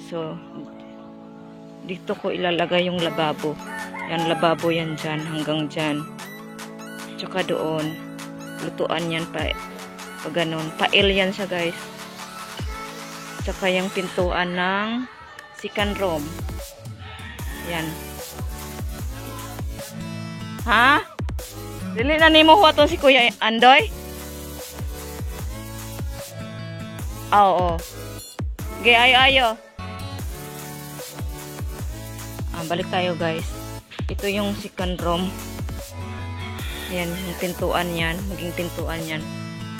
So, dito ko ilalagay yung lababo. Yan, lababo yan dyan, hanggang dyan. Tsaka doon, lutuan yan pa ganun. Pail yan siya, guys. Tsaka yung pintuan ng second room. Yan. Ha? Dili na nimo huwaton si Kuya Andoy? Oo. Okay, ayo. Balik tayo, guys. Ito yung second room. Yan, yung pintuan yan. Maging pintuan yan.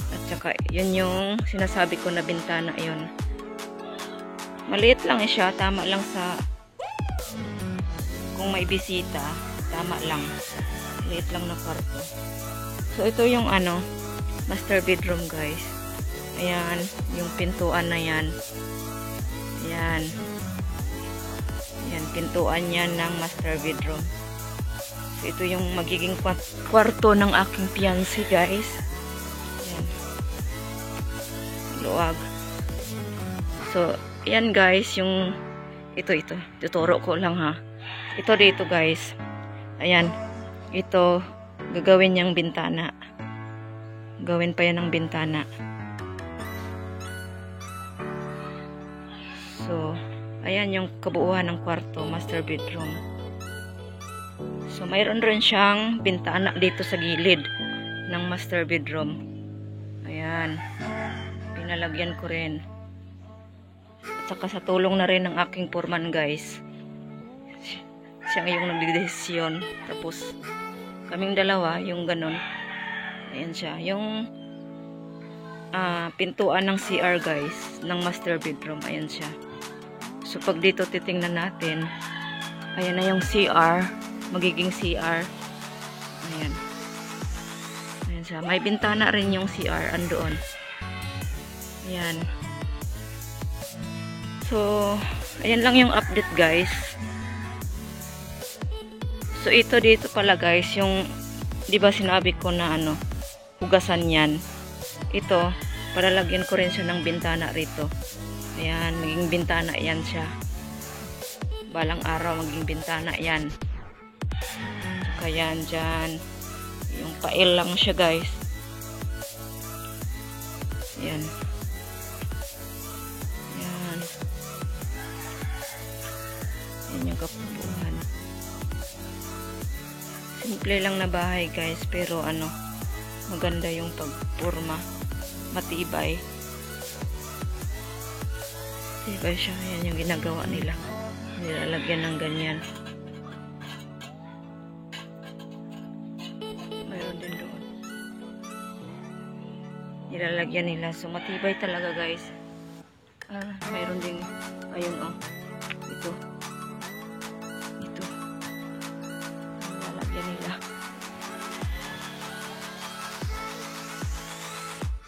At saka, yun yung sinasabi ko na bintana yun. Maliit lang siya. Tama lang sa kung may bisita. Tama lang. Maliit lang na kwarto. So, ito yung master bedroom, guys. Ayan, yung pintuan na yan. Ayan. Ayan, pintuan yan ng master bedroom. So, ito yung magiging kwarto ng aking fiancé, guys. Ayan. Luwag. So, ayan, guys, yung ito. Tuturo ko lang, ha. Ito dito, guys. Ayan. Ito, gagawin niyang bintana. Gawin pa yan ng bintana. So, ayan yung kabuuan ng kwarto, master bedroom. So, mayroon rin siyang bintana dito sa gilid ng master bedroom. Ayan. Pinalagyan ko rin. At saka sa tulong na rin ng aking foreman, guys. Siya yung nagdedesisyon. Tapos, kaming dalawa, yung ganun. Ayan siya. Yung pintuan ng CR, guys, ng master bedroom. Ayan siya. So, pag dito titingnan natin, ayan na yung CR. Magiging CR. Ayan. Ayan siya. May bintana rin yung CR. Andoon. Ayan. So, ayan lang yung update, guys. So, ito dito pala, guys, yung, di ba sinabi ko na hugasan yan. Ito, palalagyan ko rin siya ng bintana rito. Ayan, maging bintana yan siya. Balang araw, maging bintana yan. Kaya dyan, yung pail lang siya, guys. Ayan. Ayan. Ayan yung kapupuhan. Simple lang na bahay, guys, pero maganda yung pagpurma. Matibay. Matibay siya. Ayan yung ginagawa nila. Nilalagyan ng ganyan. Mayroon din doon. Nilalagyan nila. So, matibay talaga, guys. Mayroon din. Ayun, Ito. Nila.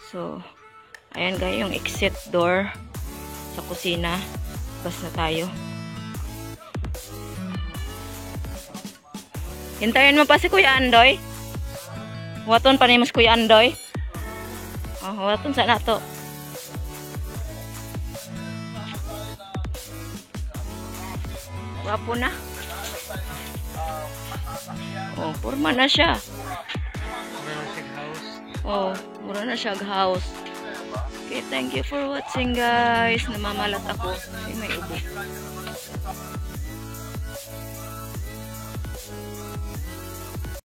So, ayan, guys, yung exit door sa kusina. Basta tayo. Hintayin mo pa si Kuya Andoy. Waton pa ni mas Kuya Andoy. Waton sa nato. Wapo na. Purma na siya. Mura na siya house. Okay, thank you for watching, guys. Namamalat ako. Ay, may ubo.